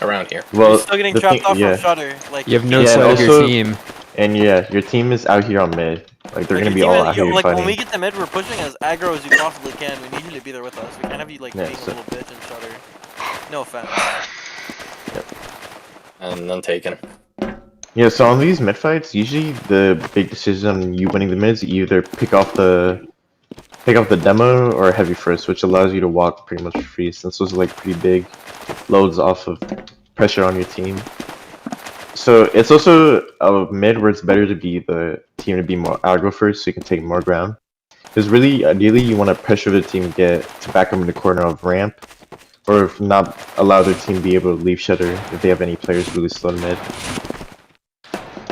around here. Well, You're still getting trapped off from Shutter. Like, You have no Yeah, sweat of your also- team. And yeah, your team is out here on mid. Like they're like gonna your be team all is- out here like fighting. when we get to mid, we're pushing as aggro as you possibly can. We need you to be there with us. We can't have you like Yeah, being so- a little bitch and Shutter. No offense. And none taken. Yeah, so on these mid fights, usually the big decision on you winning the mids, you either pick off the demo or heavy first, which allows you to walk pretty much free, since those are like pretty big loads off of pressure on your team. So it's also a mid where it's better to be the team to be more aggro first, so you can take more ground. Because really, ideally, you want to pressure the team to back them in the corner of ramp, or if not, allow their team to be able to leave shutter if they have any players really slow to mid.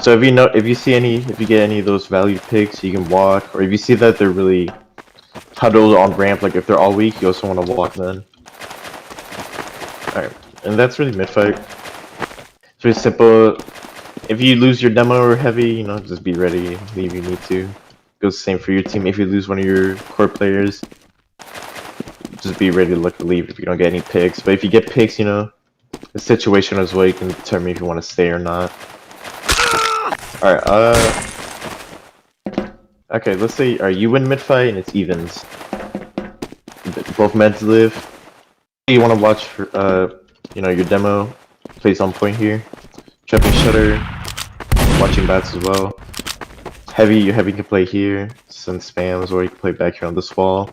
So if you get any of those valued picks, you can walk, or if you see that they're really huddled on ramp, like if they're all weak, you also want to walk then. Alright, and that's really mid fight. It's very simple. If you lose your demo or heavy, you know, just be ready, leave if you need to. Goes the same for your team. If you lose one of your core players, just be ready to look to leave if you don't get any picks. But if you get picks, you know, the situation as well, you can determine if you want to stay or not. Alright, okay, let's say, you win mid fight and it's evens. Both meds live. You want to watch for, you know, your demo plays on point here. Trapping shutter, watching bats as well. Your heavy can play here, send spams, or you can play back here on this wall.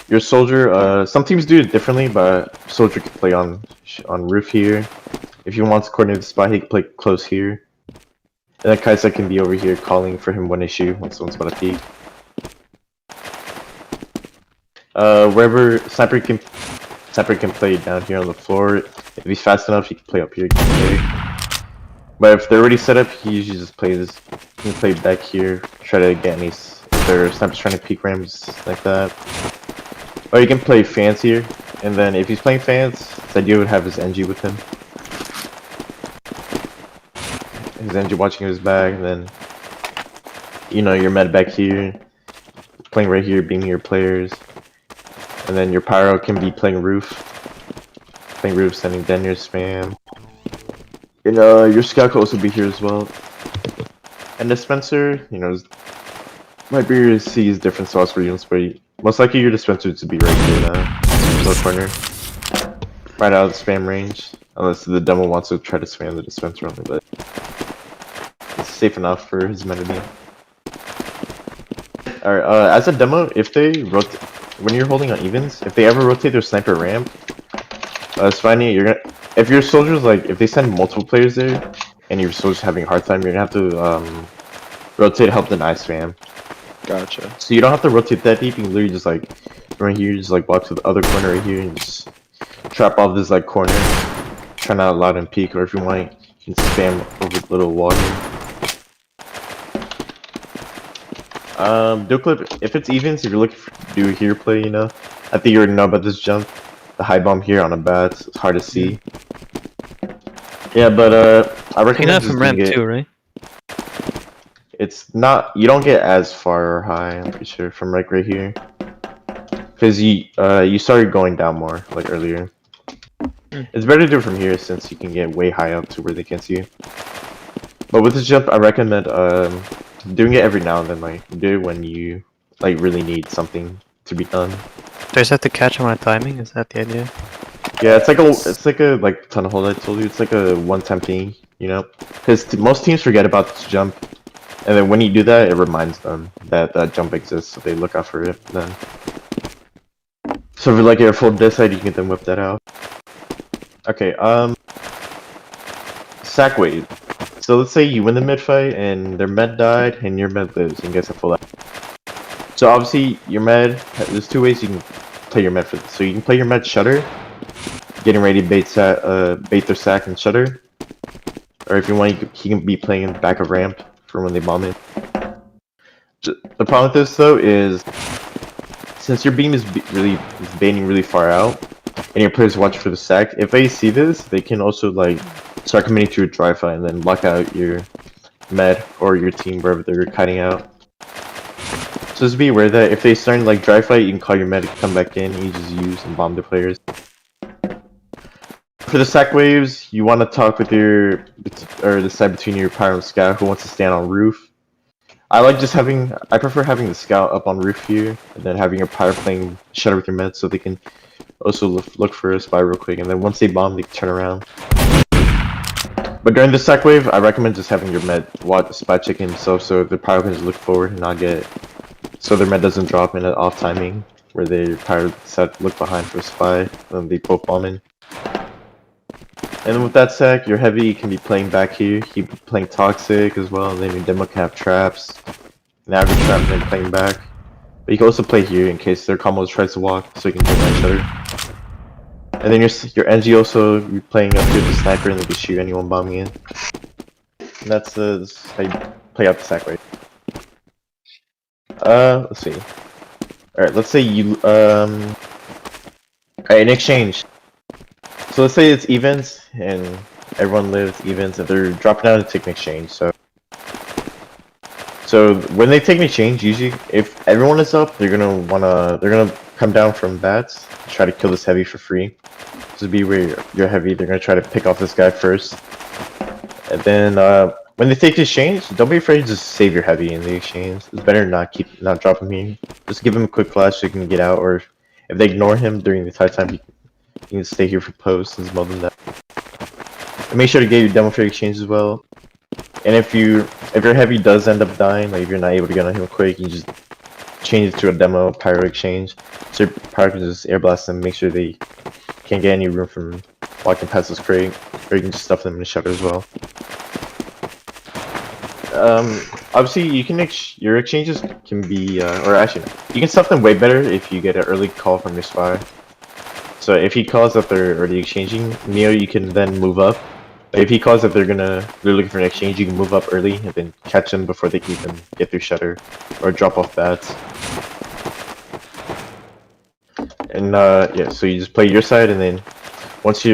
Your soldier, some teams do it differently, but soldier can play on roof here. If he wants to coordinate the spot, he can play close here. And then Kaisa can be over here calling for him one issue when someone's about to peek. Wherever Sniper can play down here on the floor. If he's fast enough, he can play up here. But if they're already set up, he usually just plays. He can play back here, try to get any. If their Sniper's trying to peek ramps like that. Or you can play fans here, and then if he's playing fans, it's ideal to have his NG with him. His NG watching his back, and then you know your med back here, playing right here, beaming your players, and then your pyro can be playing roof, sending Denyer spam. And your scout can also be here as well. And dispenser, you know, might be able to see his different spots for units, but most likely your dispenser to be right here now, low corner, right out of the spam range. Unless the demo wants to try to spam the dispenser only, but it's safe enough for his meta team. Alright, as a demo, if they rotate, when you're holding on evens, if they ever rotate their sniper ramp, it's fine. If your soldiers, like, if they send multiple players there, and your soldier's having a hard time, you're gonna have to, rotate help deny spam. Gotcha. So you don't have to rotate that deep, you can literally just, like, right here, just, like, walk to the other corner right here, and just trap off this, like, corner. Try not to allow them peek, or if you want, you can spam over the little wall here. Dual clip, if it's evens, if you're looking for do a here play, you know, I think you already know about this jump. The high bomb here on a bat, it's hard to see. Yeah, but I recommend Enough just from doing ramp too, right? It's not, you don't get as far or high, I'm pretty sure, from like right here. Cause you started going down more, like earlier. It's better to do it from here since you can get way high up to where they can't see you. But with this jump, I recommend doing it every now and then, like do it when you like really need something to be done. Do I just have to catch on my timing? Is that the idea? Yeah, it's like a like tunnel hole I told you. It's like a one-time thing, you know, because most teams forget about this jump, and then when you do that, it reminds them that that jump exists, so they look out for it. Then, so if you're like at full dead side, you can then whip that out. Okay, sack wave. So let's say you win the mid fight and their med died and your med lives and gets a full. So obviously your med, there's two ways you can play your med for this. So you can play your med shutter, getting ready to bait their sack and shutter, or if you want, he can be playing in the back of ramp for when they bomb it. The problem with this though is since your beam is baiting really far out, and your players watch for the sack, if they see this, they can also like start committing to a dry fight and then lock out your med or your team wherever they're kiting out. So just be aware that if they start like dry fight, you can call your med to come back in, and you just use and bomb the players. For the sack waves, you want to talk with your or decide between your pyro and scout who wants to stand on roof. I prefer having the scout up on roof here, and then having your pyro playing shutter with your meds so they can also look for a spy real quick, and then once they bomb, they can turn around. But during the sack wave, I recommend just having your med watch spy check himself so the pyro can just look forward and not get so their med doesn't drop in an off timing where their pyro set look behind for a spy and then they both bomb in. And with that sack, your heavy can be playing back here. Keep playing toxic as well, and then your demo can have traps, an average trap, and then playing back. But you can also play here in case their combos tries to walk, so you can join that shutter. And then your NG also be playing up here with the sniper, and they can shoot anyone bombing in. And that's how you play out the sack right. Let's see. Alright, let's say you alright, in exchange. So let's say it's events and everyone lives events and they're dropping down to take an exchange. So when they take an exchange, usually if everyone is up, they're gonna come down from bats, try to kill this heavy for free. So be where you're heavy, they're gonna try to pick off this guy first. And then when they take the exchange, don't be afraid to just save your heavy in the exchange. It's better not drop him here. Just give him a quick flash so you can get out, or if they ignore him during the entire time, you can stay here for posts and mold them down. And make sure to get your demo for exchange as well. And if your heavy does end up dying, like if you're not able to get on him quick, you can just change it to a demo pyro exchange. So your pyro can just air blast them, make sure they can't get any room from walking past this crate, or you can just stuff them in the shutter as well. Obviously you can your exchanges can be, or actually no, you can stuff them way better if you get an early call from your spy. So if he calls that they're already exchanging, Neo, you can then move up. But if he calls that they're looking for an exchange, you can move up early and then catch them before they can even get through shutter or drop off bats. And yeah, so you just play your side, and then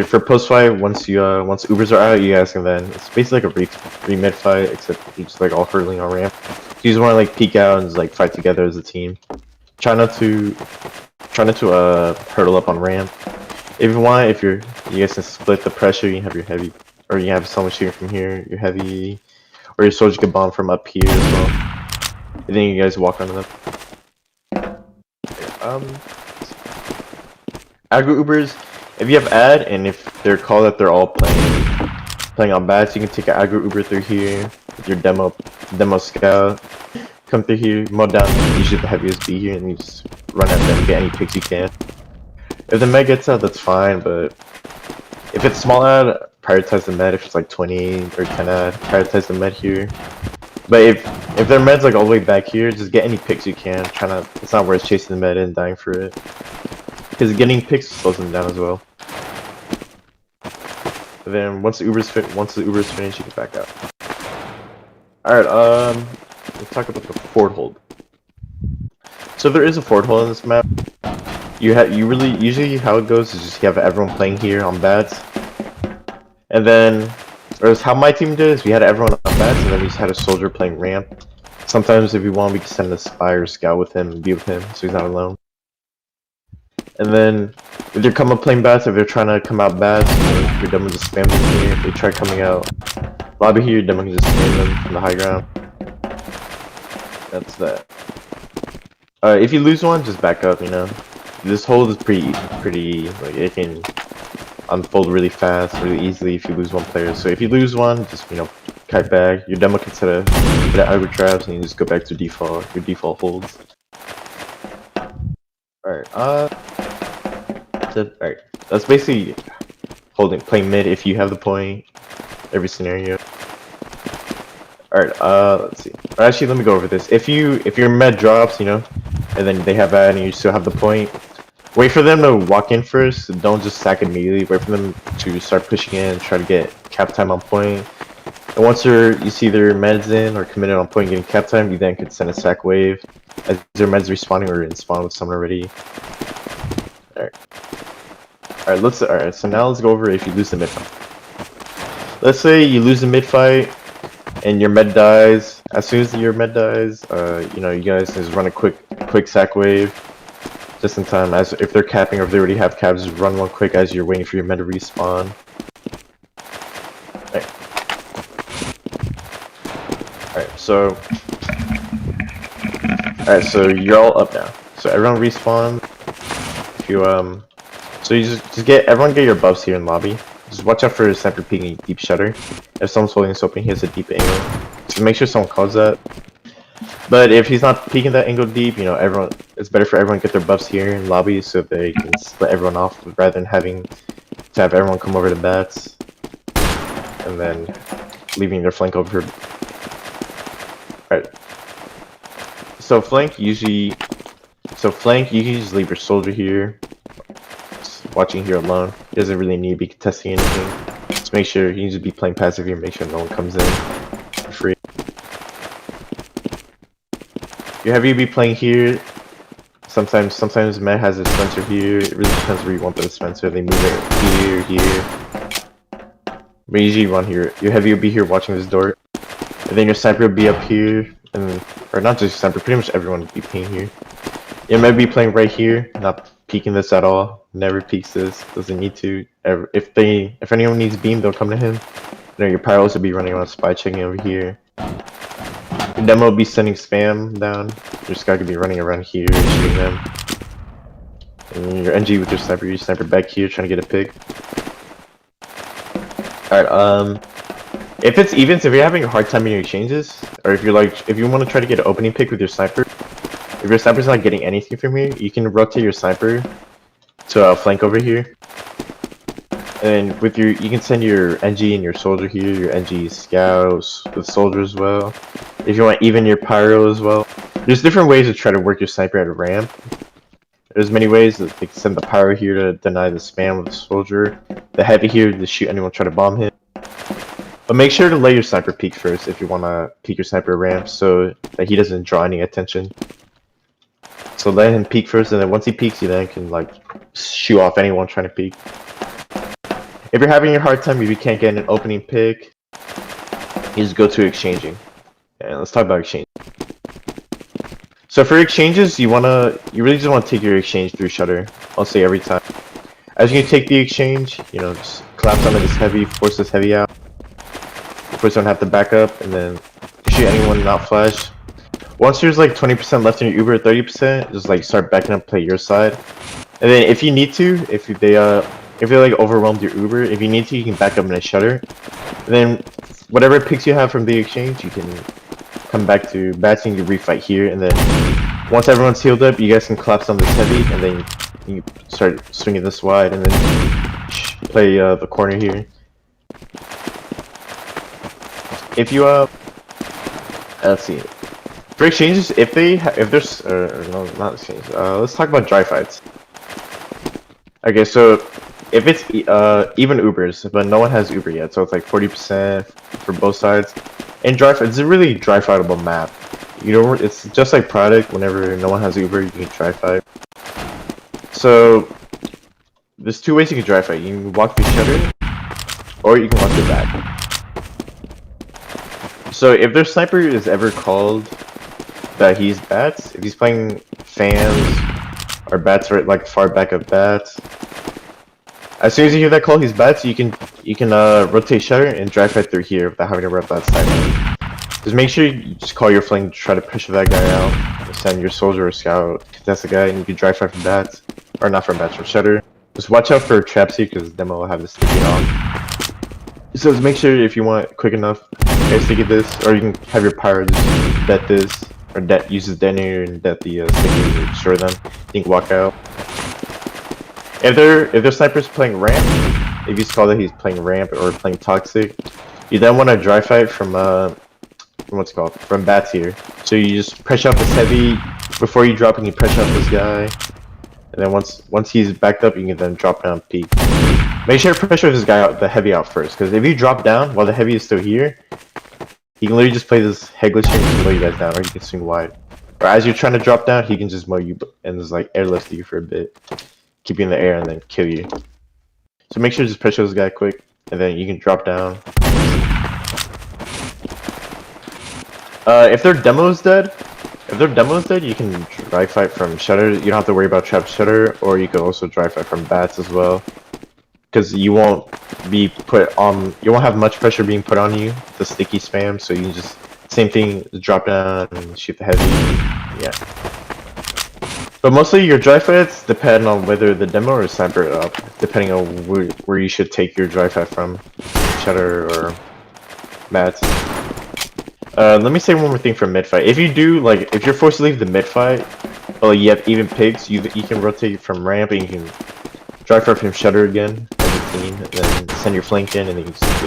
for post fight, once Ubers are out, you guys can then it's basically like a re-mid fight, except you just like all hurtling on ramp. You just want to like peek out and just like fight together as a team. Try not to hurdle up on ramp. If you want, you guys can split the pressure. You have your heavy, or you have someone shooting from here, your heavy, or your soldier can bomb from up here as well. And then you guys walk onto them. Aggro Ubers, if you have ad and if they're called that they're all playing on bats, you can take an aggro Uber through here with your demo scout. Come through here, mode down, usually the heaviest B here, and you just run at them, get any picks you can. If the med gets out, that's fine, but if it's small ad, prioritize the med. If it's like 20 or 10 ad, prioritize the med here. But if their med's like all the way back here, just get any picks you can. It's not worth chasing the med and dying for it, because getting picks slows them down as well. And then once the Uber's finished, you can back out. Alright, let's talk about the fort hold. So there is a fort hold in this map. Usually how it goes is just you have everyone playing here on bats, and then, or how my team did is we had everyone on bats, and then we just had a soldier playing ramp. Sometimes if we want, we can send a spy or scout with him and be with him, so he's not alone. And then if they're playing bats, if they're trying to come out bats, your demo just spam them here. If they try coming out lobby here, your demo can just spam them from the high ground. That's that. If you lose one, just back up, you know. This hold is pretty, like, it can unfold really fast, really easily if you lose one player. So if you lose one, just, you know, kite back. Your demo can set an aggro traps, and you just go back to your default holds. Alright, alright. That's basically playing mid if you have the point, every scenario. Alright, let's see. Actually, let me go over this. If your med drops, you know, and then they have that and you still have the point, wait for them to walk in first. Don't just sack immediately. Wait for them to start pushing in, try to get cap time on point. And once you see their meds in or committed on point getting cap time, you then could send a sack wave as their meds respawning or in spawn with someone already. Alright, so now let's go over if you lose the mid fight. Let's say you lose the mid fight and your med dies. As soon as your med dies, you know, you guys just run a quick sack wave. just in time. As if they're capping or if they already have caps, just run one quick as you're waiting for your men to respawn. Alright, so you're all up now. So everyone respawn. If you so you just everyone get your buffs here in lobby. Just watch out for sniper peeking deep shutter. If someone's holding this open, he has a deep angle. So make sure someone calls that. But if he's not peeking that angle deep, you know, it's better for everyone to get their buffs here in lobby so they can split everyone off rather than having to have everyone come over to bats and then leaving their flank over. Alright. So flank, you can just leave your soldier here. Just watching here alone. He doesn't really need to be contesting anything. Just make sure you need to be playing passive here, make sure no one comes in for free. Your heavy be playing here. Sometimes Matt has a dispenser here. It really depends where you want the dispenser. They move it here. But usually you want here. Your heavy will be here watching this door. And then your sniper will be up here. Or not just sniper, pretty much everyone will be playing here. You might be playing right here, not peeking this at all. Never peeks this, doesn't need to. If anyone needs beam, they'll come to him. You know, your pyros will be running around spy checking over here. Your demo will be sending spam down. Your sky could be running around here, shooting them. And your NG with your sniper back here trying to get a pick. Alright, if it's evens, if you're having a hard time in your exchanges, or if you want to try to get an opening pick with your sniper, if your sniper's not getting anything from here, you can rotate your sniper to flank over here. And with you can send your NG and your soldier here, your NG scouts with soldier as well. If you want even your pyro as well. There's different ways to try to work your sniper at a ramp. There's many ways that they can send the pyro here to deny the spam with the soldier. The heavy here to shoot anyone trying to bomb him. But make sure to let your sniper peek first if you want to peek your sniper ramp so that he doesn't draw any attention. So let him peek first, and then once he peeks, you then can like shoo off anyone trying to peek. If you're having a hard time, if you can't get an opening pick, you just go to exchanging. And let's talk about exchange. So for exchanges, you really just want to take your exchange through shutter. I'll say every time. As you take the exchange, you know, just collapse onto this heavy, force this heavy out. First don't have to back up, and then shoot anyone not flash. Once there's like 20% left in your Uber, 30%, just like start backing up, play your side. And then if you need to, if they like overwhelmed your Uber, if you need to, you can back up in a shutter. And then whatever picks you have from the exchange, you can come back to bats and you refight here. And then once everyone's healed up, you guys can collapse on this heavy, and then you start swinging this wide, and then play the corner here. If you let's see. For exchanges, if there's no, not exchanges. Let's talk about dry fights. Okay, so if it's even Ubers, but no one has Uber yet, so it's like 40% for both sides. In dry fight, it's a really dry fightable map. You know, it's just like Product. Whenever no one has Uber, you can dry fight. So there's two ways you can dry fight. You can walk through shutter, or you can walk through back. So if their sniper is ever called that he's bats, if he's playing fans or bats right like far back of bats, as soon as you hear that call, he's bats, you can rotate shutter and dry fight through here without having to rep that side. Just make sure you just call your flank, try to pressure that guy out, or send your soldier or scout, contest the guy, and you can dry fight from bats, or not from bats, from shutter. Just watch out for traps here because demo will have this sticking on. So just make sure if you want quick enough, guys to get this, or you can have your pyro just bet this, or use this detonator and det the sticky to destroy them. You can walk out. If their sniper's playing ramp, if you call that he's playing ramp or playing toxic, you then want to dry fight from what's it called, from bats here. So you just pressure out this heavy before you drop, and you pressure out this guy, and then once he's backed up, you can then drop down peek. Make sure to pressure this guy out, the heavy out first, because if you drop down while the heavy is still here, he can literally just play this head glitch and mow you guys down, or you can swing wide. Or as you're trying to drop down, he can just mow you and just like airlift you for a bit, keep you in the air, and then kill you. So make sure to just pressure this guy quick, and then you can drop down. If their demo is dead, If their demo's dead, you can dry fight from shutter. You don't have to worry about trap shutter, or you can also dry fight from bats as well. Because you won't be put on, you won't have much pressure being put on you. The sticky spam, so you can just same thing, drop down and shoot the heavy. Yeah. But mostly your dry fights depend on whether the demo or sniper it up, depending on where you should take your dry fight from, shutter or bats. Let me say one more thing for mid fight. If you do like, if you're forced to leave the mid fight, well, you have even pigs. You can rotate from ramp and you can dry fight from shutter again as a team, and then send your flank in, and then you just,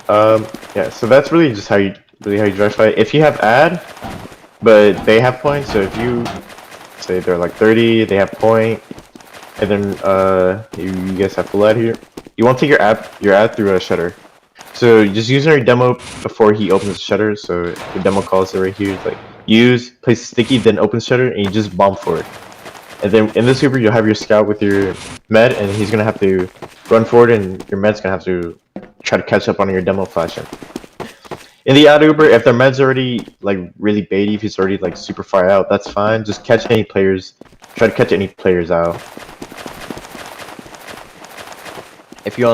yeah. So that's really just how you dry fight. If you have ad, but they have points, so if you say they're like 30, they have point, and then you guys have full ad here, you won't take your ad through a shutter. So just using your demo before he opens the shutter. So the demo calls it right here. It's like use, place sticky, then open shutter, and you just bomb forward. And then in the super, you'll have your scout with your med, and he's gonna have to run forward, and your med's gonna have to try to catch up on your demo flashing. In the ad Uber, if their med's already like really baity, if he's already like super far out, that's fine. Just catch any players. Try to catch any players out. If you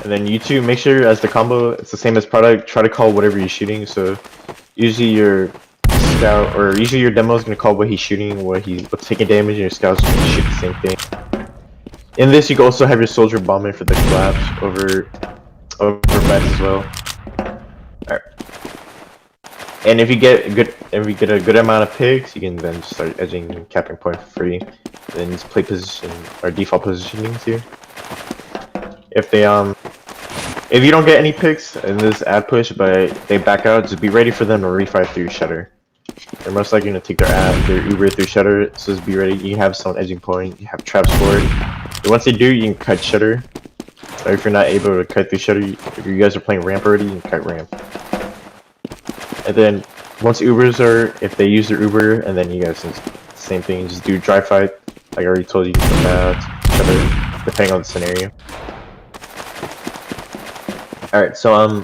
and then you two, make sure as the combo, it's the same as product, try to call whatever you're shooting. So usually your scout, or usually your demo is going to call what he's shooting, what's taking damage, and your scout's going to shoot the same thing. In this, you can also have your soldier bombing for the collapse over bats as well. Alright. And if you get a good amount of pigs, you can then just start edging and capping point for free. Then just play position or default positionings here. If you don't get any picks in this ad push, but they back out, just be ready for them to refight through shutter. They're most likely gonna take their Uber through shutter, so just be ready. You have some edging point, you have traps forward. And once they do, you can cut shutter. Or if you're not able to cut through shutter, if you guys are playing ramp already, you can cut ramp. And then once Ubers if they use their Uber, and then you guys can, same thing, just do dry fight. Like I already told you, from shutter, depending on the scenario. Alright, so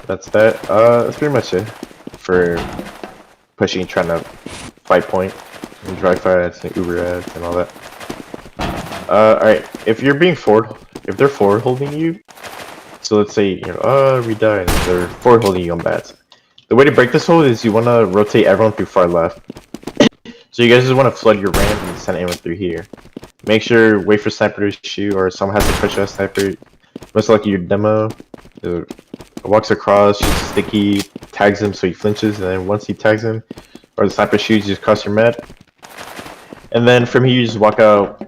that's that. That's pretty much it for pushing, trying to fight point, and dry fights, and Uber ads, and all that. Alright, if they're forward holding you, so let's say, we die, and they're forward holding you on bats. The way to break this hold is you want to rotate everyone through far left. So you guys just want to flood your ramp and send everyone through here. Make sure, wait for sniper to shoot, or someone has to push a sniper. Most likely your demo walks across, shoots sticky, tags him so he flinches, and then once he tags him, or the sniper shoots, you just cross your med. And then from here you just walk out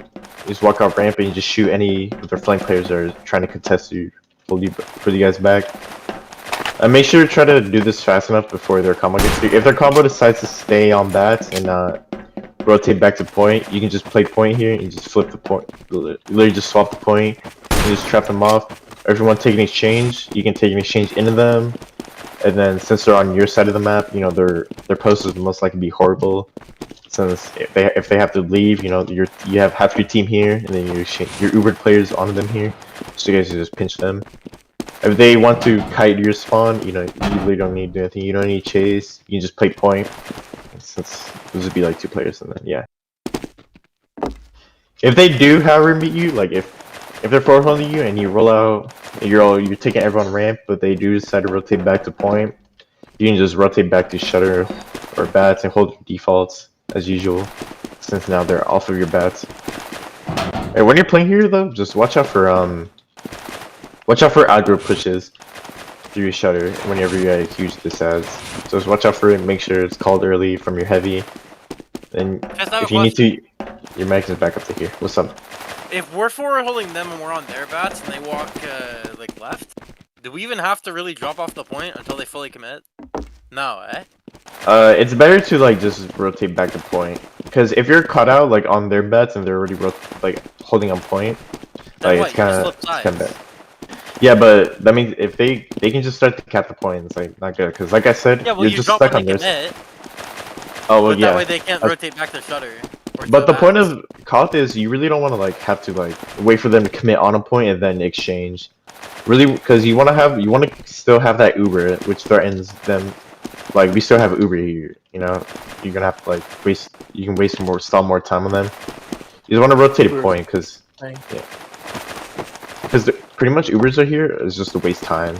ramp and you just shoot any of their flank players that are trying to contest you, pull you guys back. And make sure to try to do this fast enough before their combo gets through. If their combo decides to stay on bats and rotate back to point, you can just play point here and you just flip the point, literally just swap the point. You just trap them off. Or if you want to take an exchange, you can take an exchange into them. And then since they're on your side of the map, their post is most likely be horrible. Since if they have to leave, you have half your team here, and then your Ubered players on them here, so you guys can just pinch them. If they want to kite your spawn, you really don't need to do anything. You don't need to chase. You can just play point. Since those would be like 2 players, and then yeah. If they do, however, meet you, like if they're forward holding you and you roll out, you're taking everyone ramp, but they do decide to rotate back to point, you can just rotate back to shutter or bats and hold your defaults as usual, since now they're off of your bats. And when you're playing here though, just watch out for aggro pushes through your shutter whenever you get huge disads. So just watch out for it and make sure it's called early from your heavy. And if you need to, your mag is back up to here. What's up? If we're forward holding them and we're on their bats and they walk like left, do we even have to really drop off the point until they fully commit? No, eh? It's better to like just rotate back to point, because if you're caught out like on their bats and they're already holding on point, like it's kind of bad. Yeah, but that means if they can just start to cap the point, it's like not good, because like I said, yeah, well, you're just stuck on this. Commit, Oh well, but yeah. that way they can't rotate back their shutter. But the point of Koth is you really don't want to like have to like wait for them to commit on a point and then exchange. Really, because you want to still have that Uber, which threatens them. Like we still have Uber here, you know. You're gonna have to like waste. You can waste more, stall more time on them. You just want to rotate a point, because pretty much Ubers are here is just to waste time.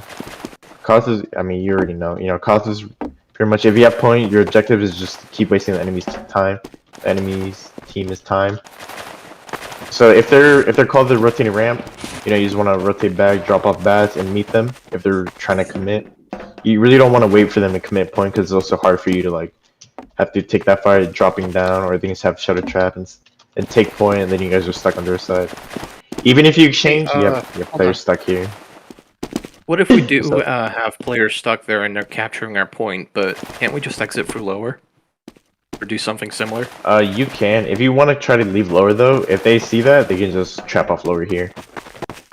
Koth is, I mean, you already know. You know, Koth is pretty much if you have point, your objective is just to keep wasting the enemy's time. The enemy's team is time. So if they're called the rotating ramp, you know, you just want to rotate back, drop off bats, and meet them if they're trying to commit. You really don't want to wait for them to commit point because it's also hard for you to like have to take that fire dropping down, or things have shut a trap and take point, and then you guys are stuck on their side. Even if you exchange, you have players stuck here. What if we do have players stuck there and they're capturing our point, but can't we just exit through lower? Or do something similar? You can. If you want to try to leave lower though, if they see that, they can just trap off lower here.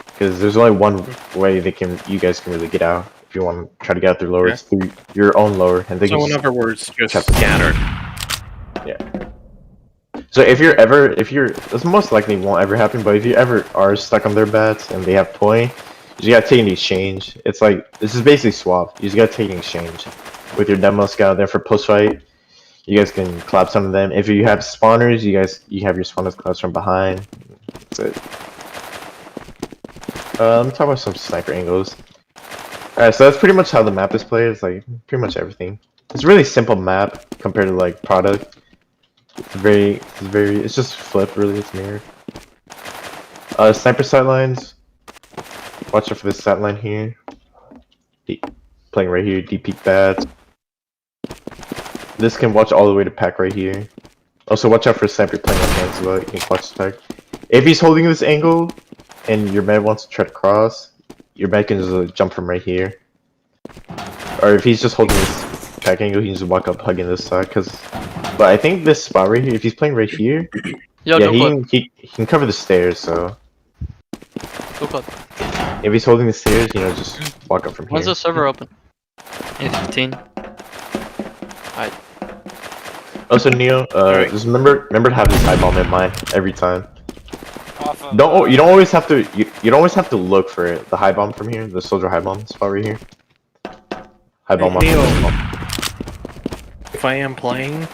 Because there's only one way you guys can really get out. If you want to try to get out through lower, it's through your own lower. And they so can in other words, just scatter. Yeah. So if this most likely won't ever happen, but if you ever are stuck on their bats and they have point, you just gotta take an exchange. It's like, this is basically swap. You just gotta take an exchange. With your demo scout there for post fight, you guys can collapse some of them. If you have spawners, you have your spawners collapse from behind. That's it. Let me talk about some sniper angles. Alright, so that's pretty much how the map is played. It's like pretty much everything. It's a really simple map compared to like product. It's just flipped really, it's mirrored. Sniper sidelines. Watch out for this sideline here. Playing right here, deep peek bats. This can watch all the way to pack right here. Also watch out for sniper playing on hands as well, you can watch the pack. If he's holding this angle and your med wants to try to cross, your med can just jump from right here. Or if he's just holding this pack angle, he can just walk up hugging this side, but I think this spot right here, if he's playing right here, he can cover the stairs, so if he's holding the stairs, you know, just walk up from here. When's the server open? 8:15. Alright. Also, Neo, just remember to have this high bomb in mind every time. You don't always have to look for it. The high bomb from here, the soldier high bomb spot right here. High bomb. Neo, if I am playing,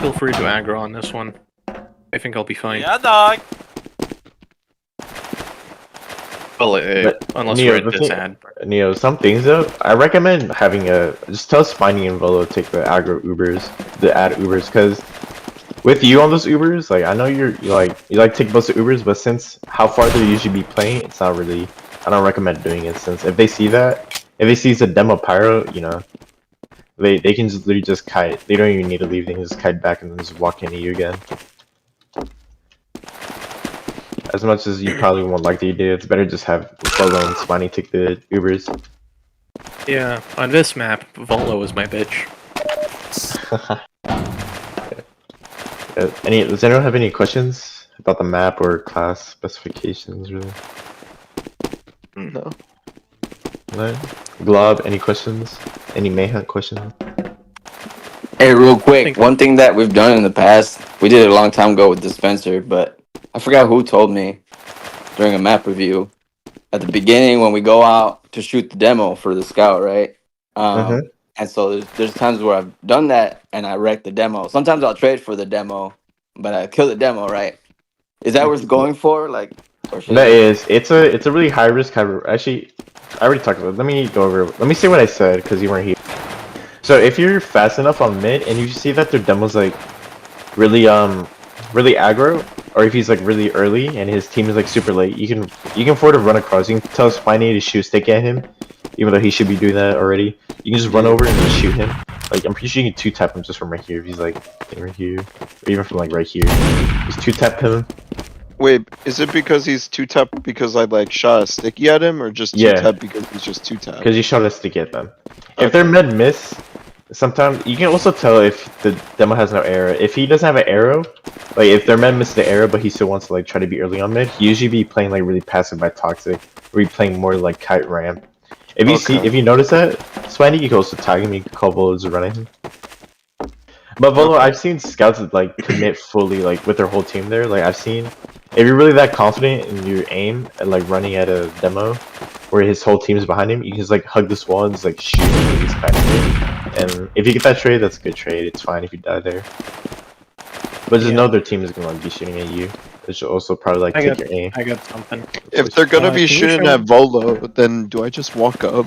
feel free to aggro on this one. I think I'll be fine. Yeah, dog. Well, unless Neo, we're at this ad. Neo, some things though, I recommend having just tell Spiny and Volo to take the aggro Ubers, the ad Ubers, because with you on those Ubers, like I know you like take most of Ubers, but since how far they usually be playing, it's not really. I don't recommend doing it, since if they see it's a demo pyro, you know, they can just literally just kite. They don't even need to leave. They can just kite back and then just walk into you again. As much as you probably won't like the idea, it's better just have Volo and Spiny take the Ubers. Yeah, on this map, Volo is my bitch. Does anyone have any questions about the map or class specifications, really? No. No? Glob, any questions? Any Mayhunt questions? Hey, real quick, one thing that we've done in the past, we did it a long time ago with Dispenser, but I forgot who told me during a map review. At the beginning, when we go out to shoot the demo for the scout, right? And so there's times where I've done that and I wreck the demo. Sometimes I'll trade for the demo, but I kill the demo, right? Is that what it's going for? Like, or that is. It's a really high risk. Actually, I already talked about it. Let me go over. Let me say what I said because you weren't here. So if you're fast enough on mid and you see that their demo's like really aggro, or if he's like really early and his team is like super late, you can afford to run across. You can tell Spiny to shoot stick at him, even though he should be doing that already. You can just run over and just shoot him. Like I'm pretty sure you can 2-tap him just from right here if he's like right here, or even from like right here. Just 2-tap him. Wait, is it because he's 2-tap because I like shot a sticky at him, or just 2-tap because he's just 2-tap? Because you shot a sticky at them. If they're mid miss, sometimes you can also tell if the demo has no arrow. If he doesn't have an arrow, like if their med missed the arrow but he still wants to like try to be early on mid, he usually be playing like really passive by toxic, or be playing more like kite ramp. If you notice that, Spiny, you can also tag him, you can call bullets running him. But Volo, I've seen scouts like commit fully, like with their whole team there. Like I've seen, if you're really that confident in your aim and like running at a demo, where his whole team is behind him, you can just like hug this wall and just like shoot him and he's back there. And if you get that trade, that's a good trade. It's fine if you die there. But just know their team is gonna like be shooting at you. It should also probably like take your aim. I got something. If they're gonna be can you shooting show at Volo, then do I just walk up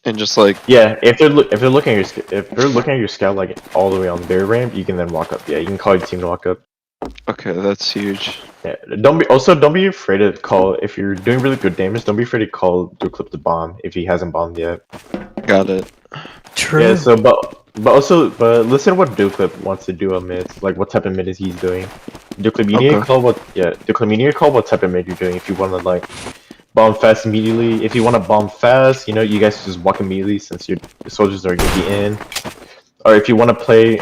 and just like? Yeah, if they're looking at your scout like all the way on their ramp, you can then walk up. Yeah, you can call your team to walk up. Okay, that's huge. Yeah, don't be afraid to call if you're doing really good damage. Don't be afraid to call Duclip to bomb if he hasn't bombed yet. Got it. True. Yeah. So, but listen to what Duclip wants to do on mid. Like what type of mid is he's doing. Duclip, you need to call what. Yeah, Duclip, you need to call what type of mid you're doing if you want to like bomb fast immediately. If you want to bomb fast, you know you guys just walk immediately since your soldiers are gonna be in. Or if you want to play.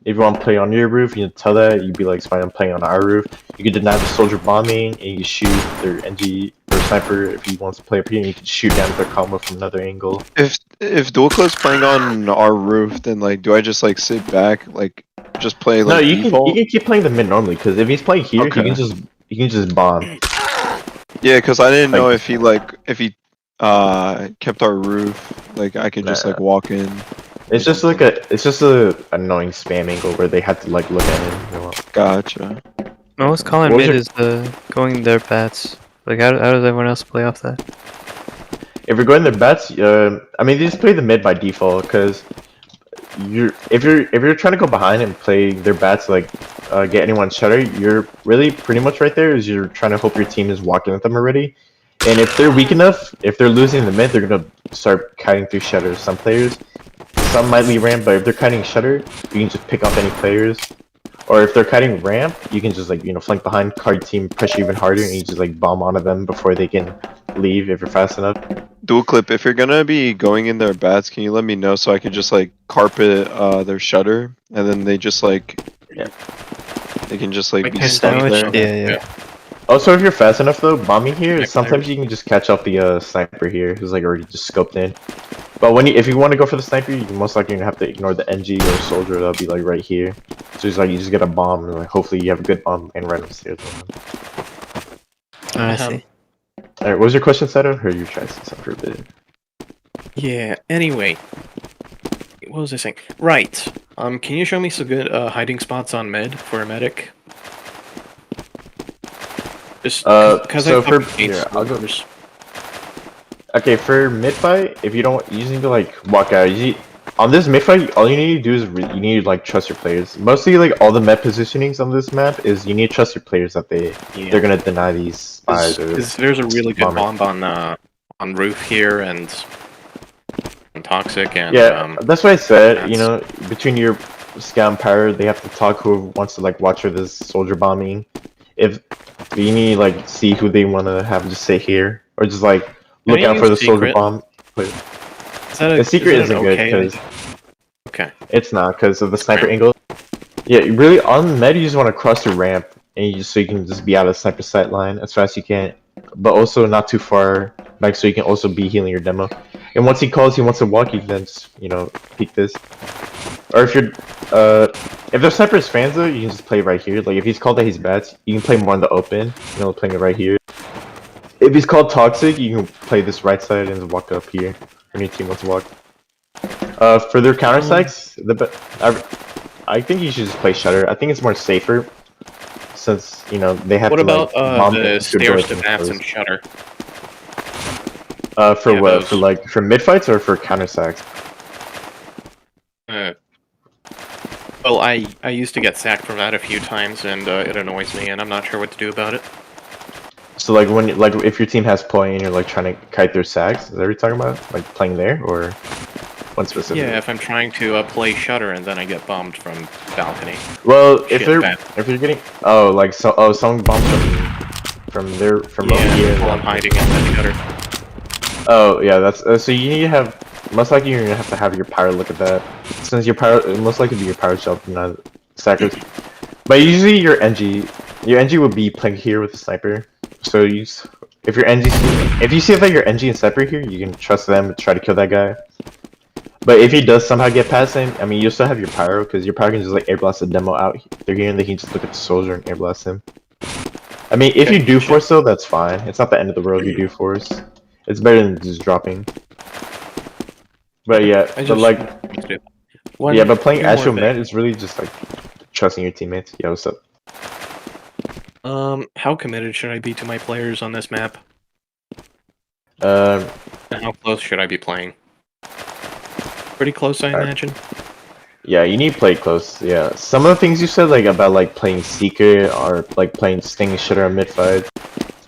If you want to play on your roof, you can tell that. You'd be like, it's fine, I'm playing on our roof. You can deny the soldier bombing, and you can shoot their NG or sniper if he wants to play up here, and you can shoot down their combo from another angle. If Dualclip's playing on our roof, then like, do I just like sit back, like, just play like? No, you default? can keep playing the mid normally, because if he's playing here, Okay. you can just bomb. Yeah, because I didn't know Like- if he kept our roof, like I could just like walk in. It's just like a annoying spam angle where they have to like look at him. You know? Gotcha. I was calling What was mid your- is going their bats. Like how does everyone else play off that? If you're going their bets, I mean, they just play the mid by default, because if you're trying to go behind and play their bats, like get anyone shutter, you're really pretty much right there. Is you're trying to hope your team is walking at them already, and if they're weak enough, if they're losing the mid, they're gonna start kiting through shutters. Some might leave ramp, but if they're kiting shutter, you can just pick off any players. Or if they're kiting ramp, you can just like flank behind, card team, pressure even harder, and you just like bomb onto them before they can leave if you're fast enough. Dualclip, if you're gonna be going in their bats, can you let me know so I could just like carpet their shutter, and then they just like they can just like Like be hit stuck damage? there. Yeah. Also, if you're fast enough though, bombing here, Yeah, sometimes you can just catch off the sniper here, who's like already just scoped in. But if you want to go for the sniper, you most likely gonna have to ignore the NG or soldier that'll be like right here. So it's like you just get a bomb, and like hopefully you have a good bomb and right upstairs. I Um, see. Alright, what was your question, Sato? Heard you try to say something for a bit. Yeah. Anyway, what was I saying? Right. Can you show me some good hiding spots on mid for a medic? Just because so I for hate here, I'll go. soldiers. Okay, for mid fight, if you don't, you just need to like walk out. On this mid fight, all you need to do is you need to like trust your players. Mostly, like all the map positionings on this map is you need to trust your players that they're gonna deny these spies. Because there's a really good bombing. bomb on roof here and toxic and Yeah, that's what I said. You know, between your scout and power, they have to talk. Who wants to like watch for this soldier bombing? If you need like see who they want to have just sit here or just like look you out for the use soldier secret? bomb. Is that The secret is that isn't an good okay? because Okay. it's not because of the sniper angle. Yeah, really on med you just want to cross your ramp and so you can just be out of the sniper sight line as fast as you can, but also not too far back so you can also be healing your demo. And once he calls, he wants to walk, you can then just peek this. Or if you're if the sniper is fans though, you can just play right here. Like if he's called that he's bats, you can play more in the open. Playing it right here. If he's called toxic, you can play this right side and walk up here when your team wants to walk. For their counter strikes, I think you should just play shutter. I think it's more safer since they have What to about like bomb the it stairs to through bats doors. and shutter? For Yeah, what? those. For mid fights or for counter sacks? Well, I used to get sacked from that a few times, and it annoys me, and I'm not sure what to do about it. So like if your team has point and you're like trying to kite their sacks, is that what you're talking about? Like playing there or one specific? Yeah, if I'm trying to play shutter and then I get bombed from balcony. Well, Shit, if you're bad. getting someone bombs from over Yeah, here. while I'm hiding in that shutter. Oh yeah, that's so you need to have. Most likely you're gonna have to have your power look at that, since your power most likely be your power shelf, not sackers. But usually your NG would be playing here with the sniper. So if you see that your NG and sniper here, you can trust them to try to kill that guy. But if he does somehow get past him, I mean, you still have your pyro, because your pyro can just like air blast the demo out through here, and they can just look at the soldier and air blast him. I mean, if Okay, you do sure. force though, that's fine. It's not the end of the world if you do force. It's better than just dropping. But yeah, I but just like, One- but playing one more Ashville thing. mid is really just like trusting your teammates. Yeah, what's up? How committed should I be to my players on this map? Um, And how close should I be playing? Pretty close, I Alright. imagine. yeah, you need to play close. Yeah, some of the things you said, like about like playing Seeker or like playing Sting Shitter mid fight.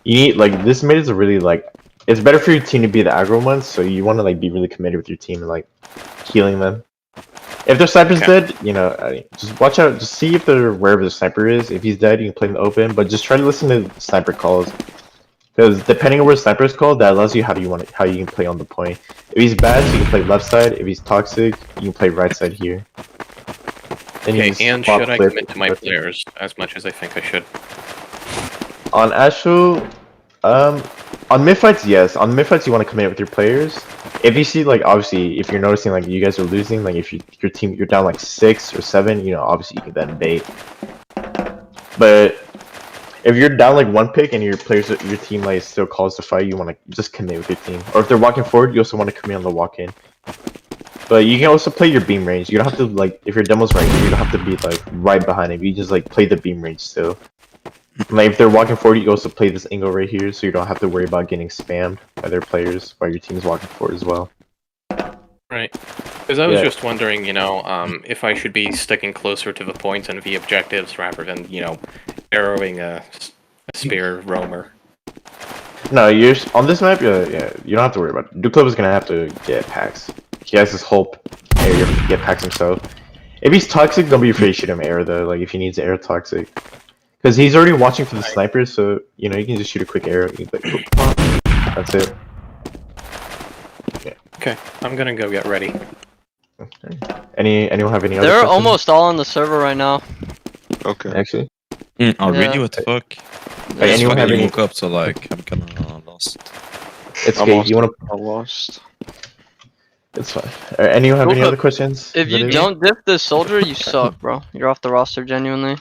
You need like this mid is really like it's better for your team to be the aggro one, so you want to like be really committed with your team and like healing them. If their sniper's Okay. dead, you know, just watch out. Just see if they're wherever the sniper is. If he's dead, you can play in the open, but just try to listen to sniper calls. Because depending on where sniper is called, that allows you how you can play on the point. If he's bad, so you can play left side. If he's toxic, you can play right side here. Then you Okay, just and swap should I clip commit to my with- players as much as I think I should? On Ashville, on mid fights, yes. On mid fights, you want to commit with your players. If you see, like, obviously, if you're noticing, like, you guys are losing, like, if your team, you're down, like, 6 or 7, you know, obviously, you can then bait. But if you're down, like, 1 pick and your team, like, still calls to fight, you want to just commit with your team. Or if they're walking forward, you also want to commit on the walk-in. But you can also play your beam range. You don't have to, like, if your demo's right here, you don't have to be, like, right behind him. You just, like, play the beam range still. Like, if they're walking forward, you also play this angle right here, so you don't have to worry about getting spammed by their players while your team's walking forward as well. Right. Because I was Yeah. just wondering, you know, if I should be sticking closer to the point and the objectives rather than, you know, arrowing a spear roamer. No, you're on this map. Yeah, you don't have to worry about it. Duclub is gonna have to get packs. He has this whole area to get packs himself. If he's toxic, don't be afraid to shoot him air though. Like if he needs air toxic, because he's already watching for the snipers, so you know you can just shoot a quick arrow. You can, like, that's it. Okay, I'm gonna go get ready. Anyone have any other They're questions? almost all on the server right now. Okay. Actually. Oh, Yeah. really? What the fuck? Hey, I just anyone have fucking any? woke up, so like, I'm kinda lost. It's I'm okay. also- You wanna? I lost. It's fine. Anyone have any Duclub, other questions? If Is that you it? don't dip this soldier, you suck, bro. You're off the roster genuinely.